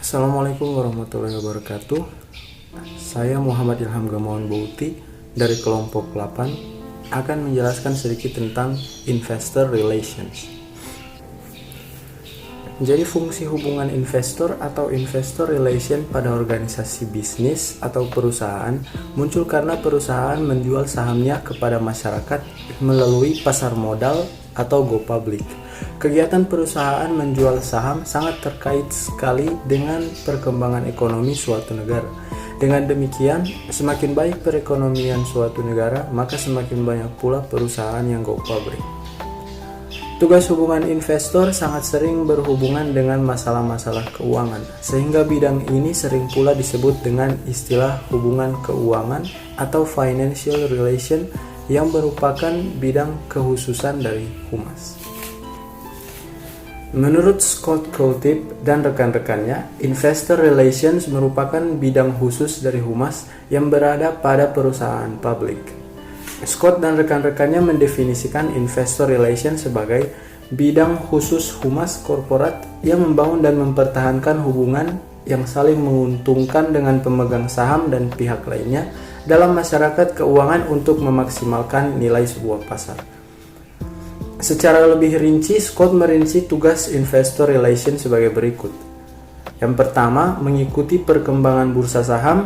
Assalamualaikum warahmatullahi wabarakatuh. Saya Muhammad Ilham Gamawan Bouti dari kelompok 8 akan menjelaskan sedikit tentang investor relations. Jadi fungsi hubungan investor atau investor relation pada organisasi bisnis atau perusahaan muncul karena perusahaan menjual sahamnya kepada masyarakat melalui pasar modal atau go public. Kegiatan perusahaan menjual saham sangat terkait sekali dengan perkembangan ekonomi suatu negara. Dengan demikian, semakin baik perekonomian suatu negara, maka semakin banyak pula perusahaan yang go public. Tugas hubungan investor sangat sering berhubungan dengan masalah-masalah keuangan, sehingga bidang ini sering pula disebut dengan istilah hubungan keuangan atau financial relation yang merupakan bidang kekhususan dari humas. Menurut Scott Coulthip dan rekan-rekannya, investor relations merupakan bidang khusus dari humas yang berada pada perusahaan publik. Scott dan rekan-rekannya mendefinisikan investor relations sebagai bidang khusus humas korporat yang membangun dan mempertahankan hubungan yang saling menguntungkan dengan pemegang saham dan pihak lainnya dalam masyarakat keuangan untuk memaksimalkan nilai sebuah pasar. Secara lebih rinci, Scott merinci tugas investor relations sebagai berikut. Yang pertama, mengikuti perkembangan bursa saham,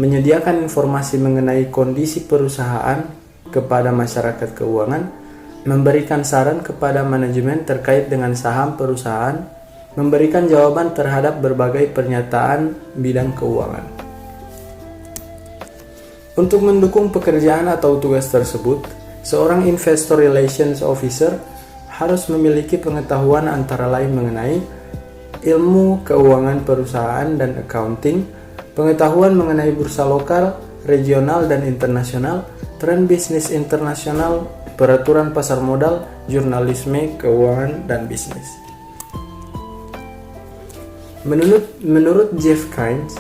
menyediakan informasi mengenai kondisi perusahaan kepada masyarakat keuangan, memberikan saran kepada manajemen terkait dengan saham perusahaan, memberikan jawaban terhadap berbagai pernyataan bidang keuangan. Untuk mendukung pekerjaan atau tugas tersebut, seorang investor relations officer harus memiliki pengetahuan antara lain mengenai ilmu keuangan perusahaan dan accounting, pengetahuan mengenai bursa lokal, regional, dan internasional, tren bisnis internasional, peraturan pasar modal, jurnalisme, keuangan, dan bisnis. Menurut Jeff Keynes,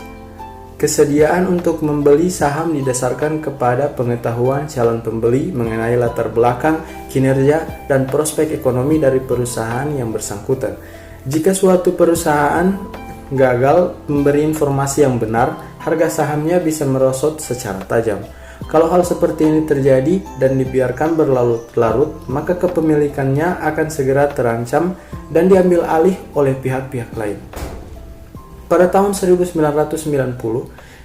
kesediaan untuk membeli saham didasarkan kepada pengetahuan calon pembeli mengenai latar belakang, kinerja, dan prospek ekonomi dari perusahaan yang bersangkutan. Jika suatu perusahaan gagal memberi informasi yang benar, harga sahamnya bisa merosot secara tajam. Kalau hal seperti ini terjadi dan dibiarkan berlarut-larut, maka kepemilikannya akan segera terancam dan diambil alih oleh pihak-pihak lain. Pada tahun 1990,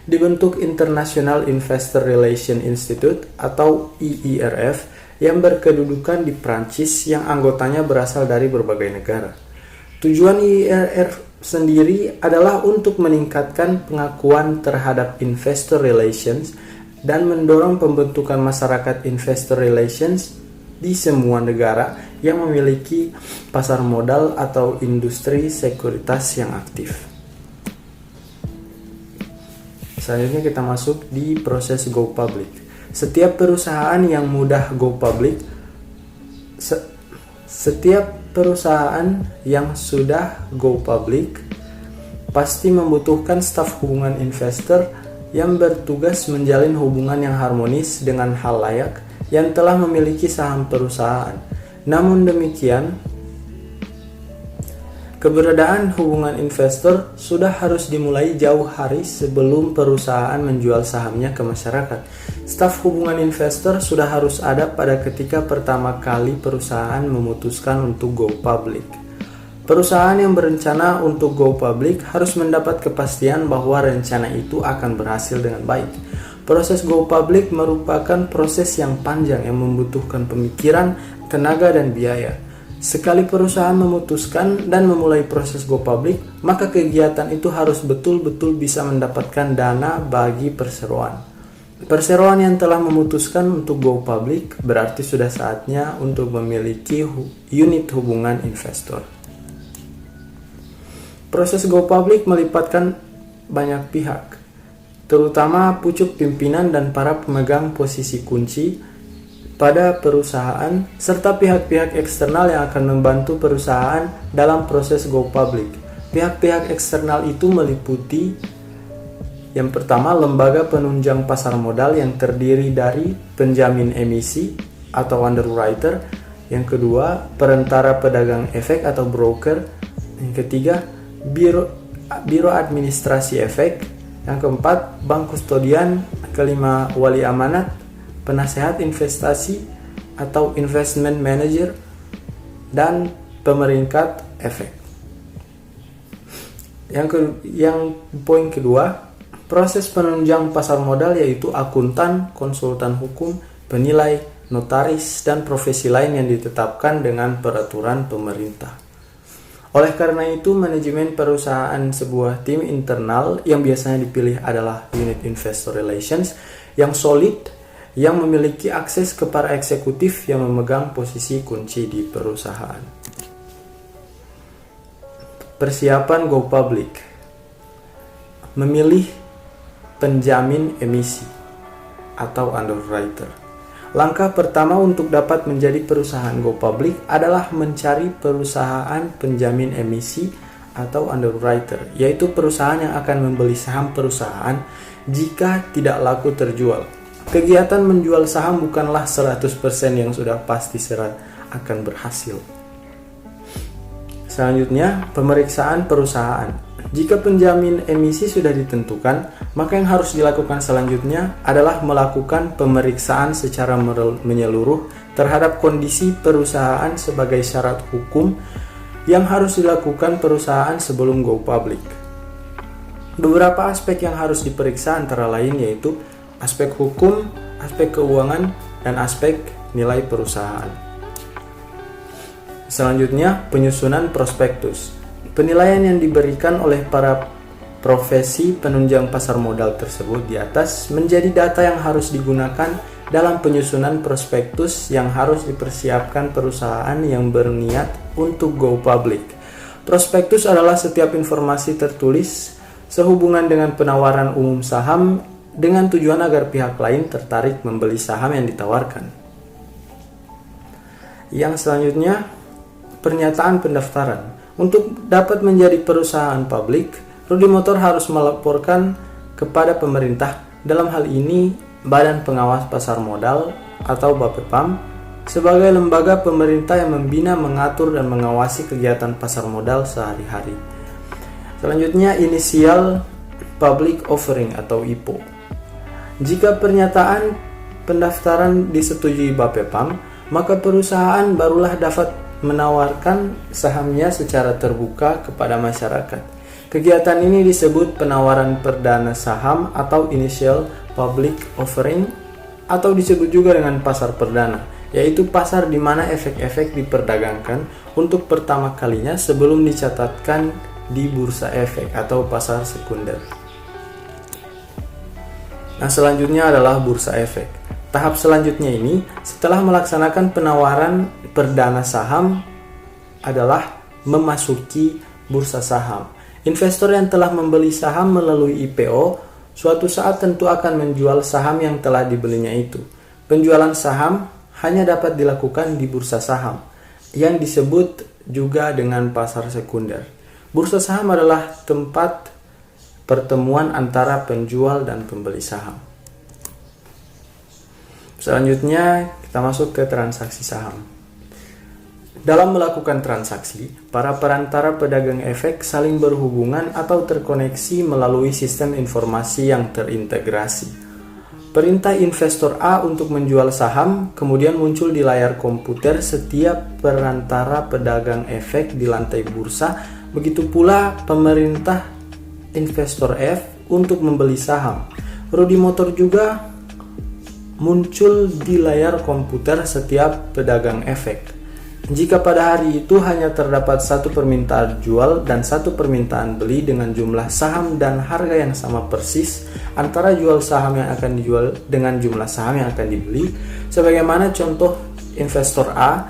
dibentuk International Investor Relations Institute atau IIRF yang berkedudukan di Prancis yang anggotanya berasal dari berbagai negara. Tujuan IIRF sendiri adalah untuk meningkatkan pengakuan terhadap investor relations dan mendorong pembentukan masyarakat investor relations di semua negara yang memiliki pasar modal atau industri sekuritas yang aktif. Selanjutnya kita masuk di proses go public. Setiap perusahaan yang mudah go public, setiap perusahaan yang sudah go public pasti membutuhkan staf hubungan investor yang bertugas menjalin hubungan yang harmonis dengan khalayak yang telah memiliki saham perusahaan. Namun demikian, keberadaan hubungan investor sudah harus dimulai jauh hari sebelum perusahaan menjual sahamnya ke masyarakat. Staf hubungan investor sudah harus ada pada ketika pertama kali perusahaan memutuskan untuk go public. Perusahaan yang berencana untuk go public harus mendapat kepastian bahwa rencana itu akan berhasil dengan baik. Proses go public merupakan proses yang panjang yang membutuhkan pemikiran, tenaga, dan biaya. Sekali perusahaan memutuskan dan memulai proses go public, maka kegiatan itu harus betul-betul bisa mendapatkan dana bagi perseroan. Perseroan yang telah memutuskan untuk go public berarti sudah saatnya untuk memiliki unit hubungan investor. Proses go public melibatkan banyak pihak, terutama pucuk pimpinan dan para pemegang posisi kunci pada perusahaan, serta pihak-pihak eksternal yang akan membantu perusahaan dalam proses go public. Pihak-pihak eksternal itu meliputi yang pertama, lembaga penunjang pasar modal yang terdiri dari penjamin emisi atau underwriter. Yang kedua, perantara pedagang efek atau broker. Yang ketiga, biro administrasi efek. Yang keempat, bank kustodian. Kelima, wali amanat, penasehat investasi atau investment manager, dan pemeringkat efek. Yang poin kedua, proses penunjang pasar modal yaitu akuntan, konsultan hukum, penilai, notaris, dan profesi lain yang ditetapkan dengan peraturan pemerintah. Oleh karena itu, manajemen perusahaan sebuah tim internal yang biasanya dipilih adalah unit investor relations yang solid, yang memiliki akses ke para eksekutif yang memegang posisi kunci di perusahaan. Persiapan go public. Memilih penjamin emisi atau underwriter. Langkah pertama untuk dapat menjadi perusahaan go public adalah mencari perusahaan penjamin emisi atau underwriter, yaitu perusahaan yang akan membeli saham perusahaan jika tidak laku terjual. Kegiatan menjual saham bukanlah 100% yang sudah pasti akan berhasil. Selanjutnya, pemeriksaan perusahaan. Jika penjamin emisi sudah ditentukan, maka yang harus dilakukan selanjutnya adalah melakukan pemeriksaan secara menyeluruh terhadap kondisi perusahaan sebagai syarat hukum yang harus dilakukan perusahaan sebelum go public. Beberapa aspek yang harus diperiksa antara lain yaitu aspek hukum, aspek keuangan, dan aspek nilai perusahaan. Selanjutnya, penyusunan prospektus. Penilaian yang diberikan oleh para profesi penunjang pasar modal tersebut di atas menjadi data yang harus digunakan dalam penyusunan prospektus yang harus dipersiapkan perusahaan yang berniat untuk go public. Prospektus adalah setiap informasi tertulis sehubungan dengan penawaran umum saham dengan tujuan agar pihak lain tertarik membeli saham yang ditawarkan. Yang selanjutnya, pernyataan pendaftaran. Untuk dapat menjadi perusahaan publik, Rudy Motor harus melaporkan kepada pemerintah, dalam hal ini Badan Pengawas Pasar Modal atau BAPEPAM, sebagai lembaga pemerintah yang membina, mengatur, dan mengawasi kegiatan pasar modal sehari-hari. Selanjutnya, inisial public offering atau IPO. Jika pernyataan pendaftaran disetujui BAPEPAM, maka perusahaan barulah dapat menawarkan sahamnya secara terbuka kepada masyarakat. Kegiatan ini disebut penawaran perdana saham atau initial public offering, atau disebut juga dengan pasar perdana, yaitu pasar di mana efek-efek diperdagangkan untuk pertama kalinya sebelum dicatatkan di bursa efek atau pasar sekunder. Nah, selanjutnya adalah bursa efek. Tahap selanjutnya ini, setelah melaksanakan penawaran perdana saham, adalah memasuki bursa saham. Investor yang telah membeli saham melalui IPO, suatu saat tentu akan menjual saham yang telah dibelinya itu. Penjualan saham hanya dapat dilakukan di bursa saham, yang disebut juga dengan pasar sekunder. Bursa saham adalah tempat pertemuan antara penjual dan pembeli saham. Selanjutnya, kita masuk ke transaksi saham. Dalam melakukan transaksi, para perantara pedagang efek saling berhubungan atau terkoneksi melalui sistem informasi yang terintegrasi. Perintah investor A untuk menjual saham kemudian muncul di layar komputer setiap perantara pedagang efek di lantai bursa. Begitu pula pemerintah investor F untuk membeli saham. Rudy Motor juga muncul di layar komputer setiap pedagang efek. Jika pada hari itu hanya terdapat satu permintaan jual dan satu permintaan beli dengan jumlah saham dan harga yang sama persis antara jual saham yang akan dijual dengan jumlah saham yang akan dibeli, sebagaimana contoh investor A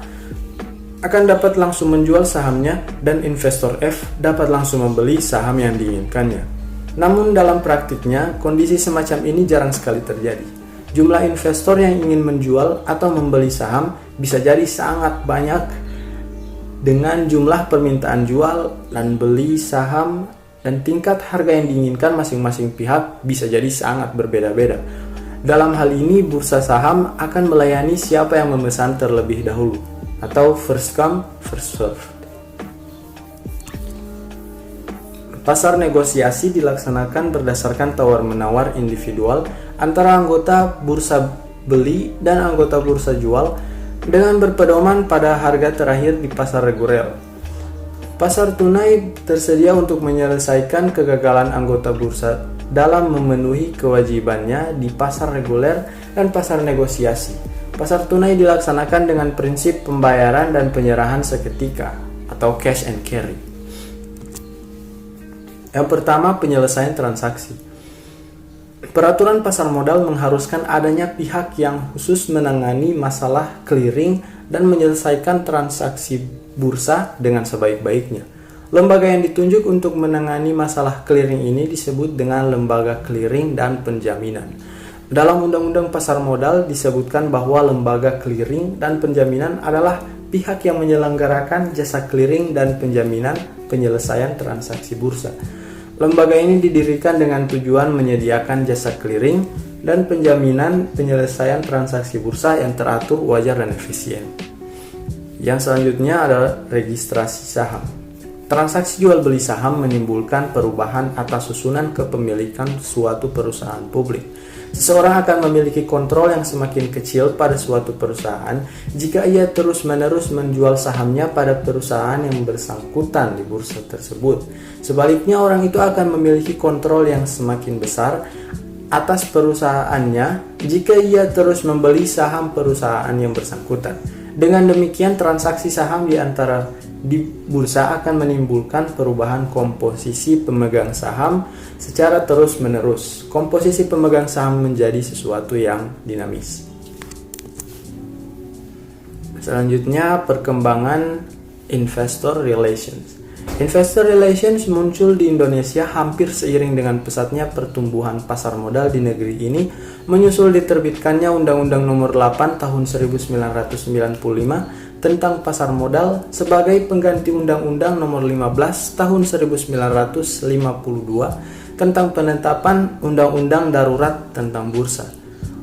akan dapat langsung menjual sahamnya dan investor F dapat langsung membeli saham yang diinginkannya. Namun dalam praktiknya, kondisi semacam ini jarang sekali terjadi. Jumlah investor yang ingin menjual atau membeli saham bisa jadi sangat banyak dengan jumlah permintaan jual dan beli saham, dan tingkat harga yang diinginkan masing-masing pihak bisa jadi sangat berbeda-beda. Dalam hal ini, bursa saham akan melayani siapa yang memesan terlebih dahulu atau first come, first serve. Pasar negosiasi dilaksanakan berdasarkan tawar-menawar individual antara anggota bursa beli dan anggota bursa jual dengan berpedoman pada harga terakhir di pasar reguler. Pasar tunai tersedia untuk menyelesaikan kegagalan anggota bursa dalam memenuhi kewajibannya di pasar reguler dan pasar negosiasi. Pasar tunai dilaksanakan dengan prinsip pembayaran dan penyerahan seketika atau cash and carry. Yang pertama, penyelesaian transaksi. Peraturan pasar modal mengharuskan adanya pihak yang khusus menangani masalah clearing dan menyelesaikan transaksi bursa dengan sebaik-baiknya. Lembaga yang ditunjuk untuk menangani masalah clearing ini disebut dengan lembaga clearing dan penjaminan. Dalam Undang-Undang Pasar Modal disebutkan bahwa lembaga clearing dan penjaminan adalah pihak yang menyelenggarakan jasa clearing dan penjaminan penyelesaian transaksi bursa. Lembaga ini didirikan dengan tujuan menyediakan jasa clearing dan penjaminan penyelesaian transaksi bursa yang teratur, wajar, dan efisien. Yang selanjutnya adalah registrasi saham. Transaksi jual beli saham menimbulkan perubahan atas susunan kepemilikan suatu perusahaan publik. Seseorang akan memiliki kontrol yang semakin kecil pada suatu perusahaan jika ia terus-menerus menjual sahamnya pada perusahaan yang bersangkutan di bursa tersebut. Sebaliknya, orang itu akan memiliki kontrol yang semakin besar atas perusahaannya jika ia terus membeli saham perusahaan yang bersangkutan. Dengan demikian, transaksi saham di bursa akan menimbulkan perubahan komposisi pemegang saham secara terus-menerus. Komposisi pemegang saham menjadi sesuatu yang dinamis. Selanjutnya, perkembangan investor relations. Investor relations muncul di Indonesia hampir seiring dengan pesatnya pertumbuhan pasar modal di negeri ini, menyusul diterbitkannya Undang-Undang Nomor 8 Tahun 1995 tentang pasar modal sebagai pengganti Undang-Undang Nomor 15 Tahun 1952 tentang penetapan Undang-Undang Darurat tentang Bursa.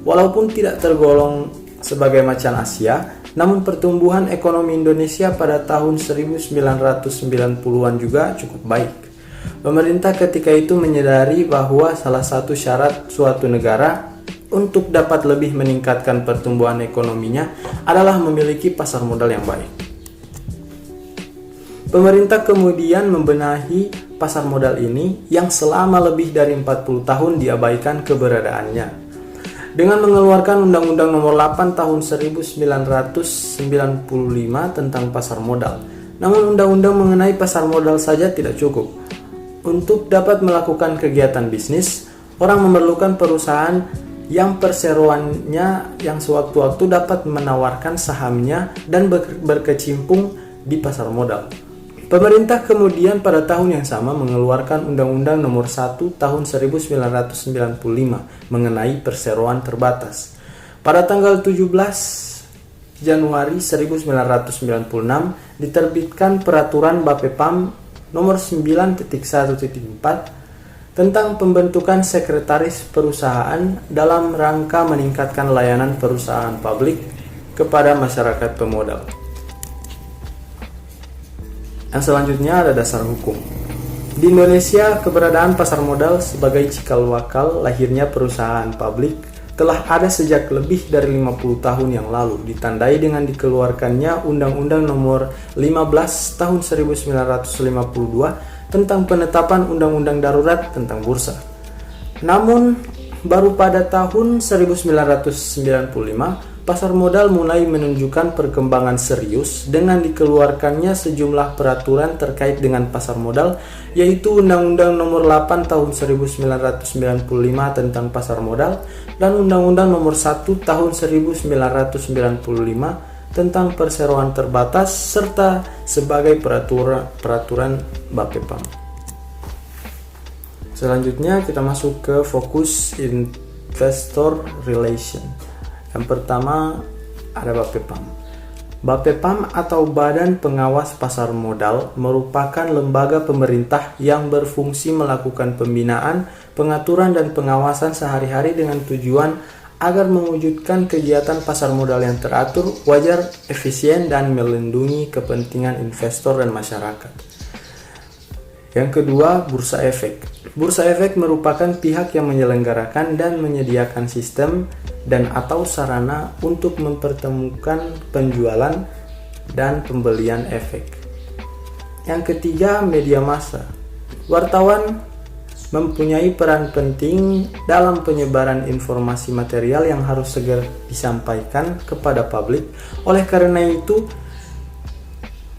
Walaupun tidak tergolong sebagai macan Asia, namun pertumbuhan ekonomi Indonesia pada tahun 1990-an juga cukup baik. Pemerintah ketika itu menyadari bahwa salah satu syarat suatu negara untuk dapat lebih meningkatkan pertumbuhan ekonominya adalah memiliki pasar modal yang baik. Pemerintah kemudian membenahi pasar modal ini yang selama lebih dari 40 tahun diabaikan keberadaannya, dengan mengeluarkan Undang-Undang Nomor 8 Tahun 1995 tentang pasar modal. Namun undang-undang mengenai pasar modal saja tidak cukup. Untuk dapat melakukan kegiatan bisnis, orang memerlukan perusahaan yang perseroannya yang sewaktu-waktu dapat menawarkan sahamnya dan berkecimpung di pasar modal. Pemerintah kemudian pada tahun yang sama mengeluarkan Undang-Undang Nomor 1 Tahun 1995 mengenai perseroan terbatas. Pada tanggal 17 Januari 1996 diterbitkan Peraturan Bapepam Nomor 9.1.4 tentang pembentukan sekretaris perusahaan dalam rangka meningkatkan layanan perusahaan publik kepada masyarakat pemodal. Yang selanjutnya ada dasar hukum. Di Indonesia, keberadaan pasar modal sebagai cikal bakal lahirnya perusahaan publik telah ada sejak lebih dari 50 tahun yang lalu, ditandai dengan dikeluarkannya Undang-Undang Nomor 15 Tahun 1952 tentang penetapan Undang-Undang Darurat tentang Bursa. Namun, baru pada tahun 1995, pasar modal mulai menunjukkan perkembangan serius dengan dikeluarkannya sejumlah peraturan terkait dengan pasar modal, yaitu Undang-Undang Nomor 8 Tahun 1995 tentang pasar modal dan Undang-Undang Nomor 1 Tahun 1995 tentang perseroan terbatas serta sebagai peraturan Bapepam. Selanjutnya kita masuk ke fokus investor relation. Yang pertama ada Bapepam. Bapepam atau Badan Pengawas Pasar Modal merupakan lembaga pemerintah yang berfungsi melakukan pembinaan, pengaturan dan pengawasan sehari-hari dengan tujuan agar mewujudkan kegiatan pasar modal yang teratur, wajar, efisien dan melindungi kepentingan investor dan masyarakat. Yang kedua, bursa efek. Bursa efek merupakan pihak yang menyelenggarakan dan menyediakan sistem dan atau sarana untuk mempertemukan penjualan dan pembelian efek. Yang ketiga, media massa. Wartawan mempunyai peran penting dalam penyebaran informasi material yang harus segera disampaikan kepada publik. Oleh karena itu,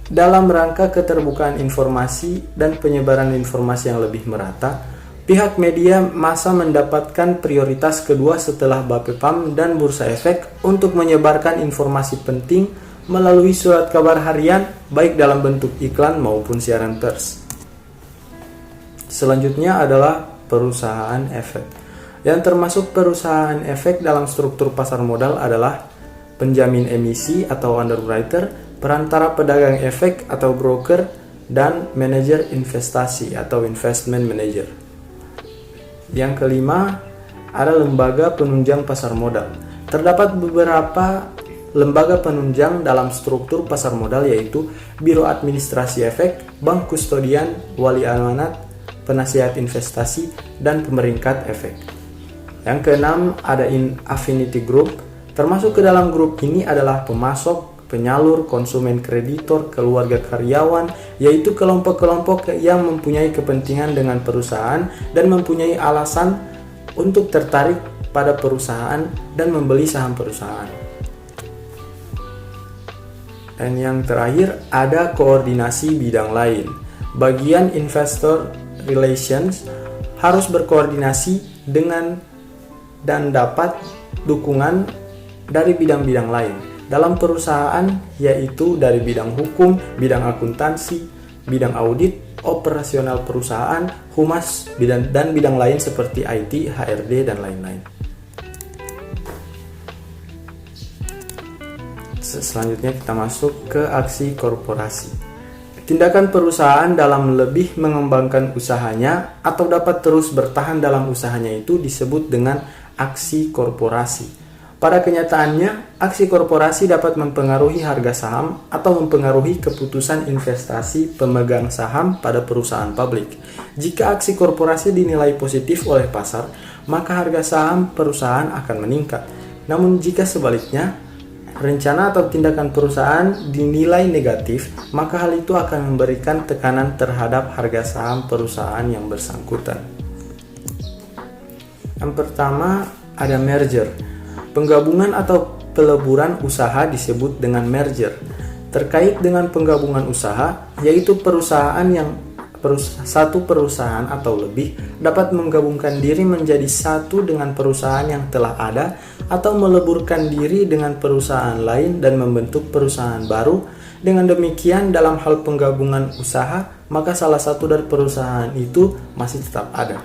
dalam rangka keterbukaan informasi dan penyebaran informasi yang lebih merata, pihak media massa mendapatkan prioritas kedua setelah Bapepam dan Bursa Efek untuk menyebarkan informasi penting melalui surat kabar harian, baik dalam bentuk iklan maupun siaran pers. Selanjutnya adalah perusahaan efek. Yang termasuk perusahaan efek dalam struktur pasar modal adalah penjamin emisi atau underwriter, perantara pedagang efek atau broker, dan manajer investasi atau investment manager. Yang kelima, ada lembaga penunjang pasar modal. Terdapat beberapa lembaga penunjang dalam struktur pasar modal, yaitu Biro Administrasi Efek, Bank Kustodian, Wali Amanat, Penasihat Investasi, dan Pemeringkat Efek. Yang keenam, ada Affinity Group. Termasuk ke dalam grup ini adalah pemasok, penyalur, konsumen, kreditor, keluarga karyawan, yaitu kelompok-kelompok yang mempunyai kepentingan dengan perusahaan dan mempunyai alasan untuk tertarik pada perusahaan dan membeli saham perusahaan. Dan yang terakhir, ada koordinasi bidang lain. Bagian investor relations harus berkoordinasi dengan dan dapat dukungan dari bidang-bidang lain dalam perusahaan, yaitu dari bidang hukum, bidang akuntansi, bidang audit, operasional perusahaan, humas, dan bidang lain seperti IT, HRD, dan lain-lain. Selanjutnya kita masuk ke aksi korporasi. Tindakan perusahaan dalam lebih mengembangkan usahanya atau dapat terus bertahan dalam usahanya itu disebut dengan aksi korporasi. Pada kenyataannya, aksi korporasi dapat mempengaruhi harga saham atau mempengaruhi keputusan investasi pemegang saham pada perusahaan publik. Jika aksi korporasi dinilai positif oleh pasar, maka harga saham perusahaan akan meningkat. Namun jika sebaliknya, rencana atau tindakan perusahaan dinilai negatif, maka hal itu akan memberikan tekanan terhadap harga saham perusahaan yang bersangkutan. Yang pertama, ada merger. Penggabungan atau peleburan usaha disebut dengan merger. Terkait dengan penggabungan usaha, yaitu satu perusahaan atau lebih dapat menggabungkan diri menjadi satu dengan perusahaan yang telah ada atau meleburkan diri dengan perusahaan lain dan membentuk perusahaan baru. Dengan demikian, dalam hal penggabungan usaha, maka salah satu dari perusahaan itu masih tetap ada.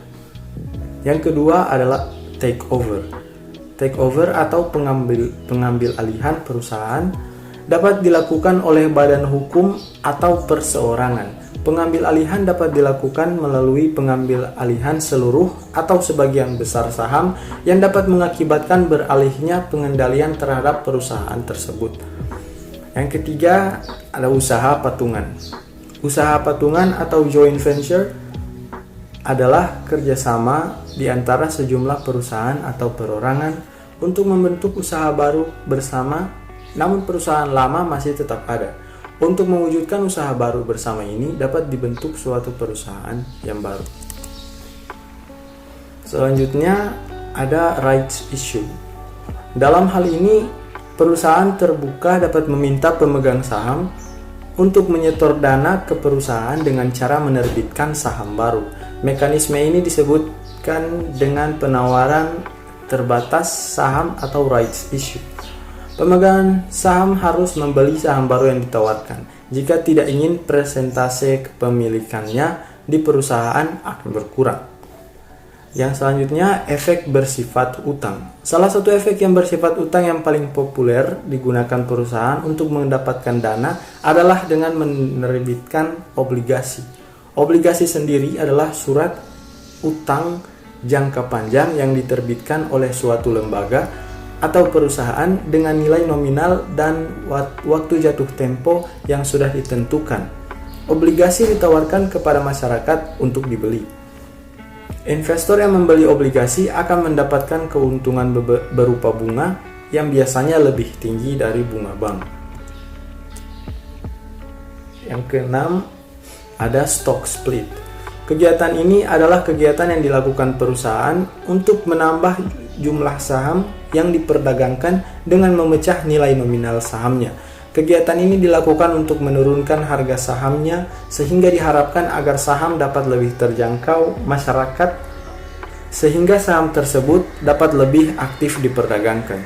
Yang kedua adalah takeover. Takeover atau pengambil alihan perusahaan dapat dilakukan oleh badan hukum atau perseorangan. Pengambil alihan dapat dilakukan melalui pengambil alihan seluruh atau sebagian besar saham yang dapat mengakibatkan beralihnya pengendalian terhadap perusahaan tersebut. Yang ketiga, ada usaha patungan. Usaha patungan atau joint venture adalah kerjasama di antara sejumlah perusahaan atau perorangan untuk membentuk usaha baru bersama, namun perusahaan lama masih tetap ada. Untuk mewujudkan usaha baru bersama ini dapat dibentuk suatu perusahaan yang baru. Selanjutnya ada rights issue. Dalam hal ini, perusahaan terbuka dapat meminta pemegang saham untuk menyetor dana ke perusahaan dengan cara menerbitkan saham baru. Mekanisme ini disebutkan dengan penawaran terbatas saham atau rights issue. Pemegang saham harus membeli saham baru yang ditawarkan. Jika tidak ingin, persentase kepemilikannya di perusahaan akan berkurang. Yang selanjutnya, efek bersifat utang. Salah satu efek yang bersifat utang yang paling populer digunakan perusahaan untuk mendapatkan dana adalah dengan menerbitkan obligasi. Obligasi sendiri adalah surat utang jangka panjang yang diterbitkan oleh suatu lembaga atau perusahaan dengan nilai nominal dan waktu jatuh tempo yang sudah ditentukan. obligasi ditawarkan kepada masyarakat untuk dibeli. Investor yang membeli obligasi akan mendapatkan keuntungan berupa bunga yang biasanya lebih tinggi dari bunga bank. Yang keenam, ada stock split. Kegiatan ini adalah kegiatan yang dilakukan perusahaan untuk menambah jumlah saham yang diperdagangkan dengan memecah nilai nominal sahamnya. Kegiatan ini dilakukan untuk menurunkan harga sahamnya sehingga diharapkan agar saham dapat lebih terjangkau masyarakat sehingga saham tersebut dapat lebih aktif diperdagangkan.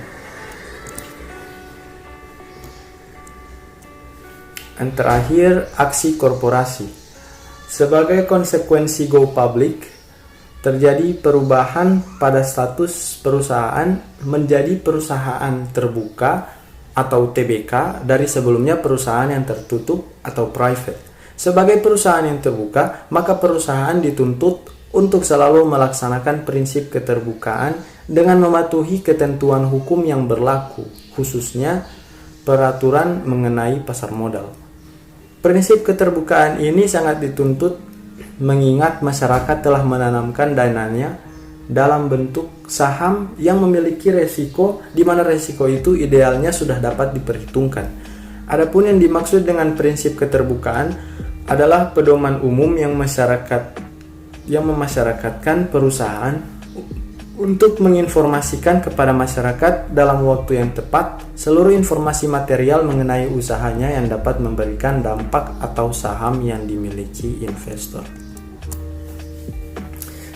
Dan terakhir, aksi korporasi. Sebagai konsekuensi go public, terjadi perubahan pada status perusahaan menjadi perusahaan terbuka atau TBK dari sebelumnya perusahaan yang tertutup atau private. Sebagai perusahaan yang terbuka, maka perusahaan dituntut untuk selalu melaksanakan prinsip keterbukaan dengan mematuhi ketentuan hukum yang berlaku, khususnya peraturan mengenai pasar modal. Prinsip keterbukaan ini sangat dituntut mengingat masyarakat telah menanamkan dananya dalam bentuk saham yang memiliki resiko, di mana resiko itu idealnya sudah dapat diperhitungkan. Adapun yang dimaksud dengan prinsip keterbukaan adalah pedoman umum yang memasyarakatkan perusahaan untuk menginformasikan kepada masyarakat dalam waktu yang tepat seluruh informasi material mengenai usahanya yang dapat memberikan dampak atau saham yang dimiliki investor.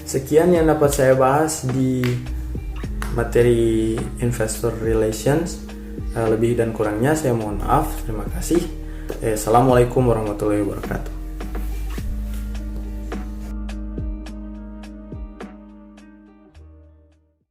Sekian yang dapat saya bahas di materi investor relations. Lebih dan kurangnya saya mohon maaf. Terima kasih. Assalamualaikum warahmatullahi wabarakatuh.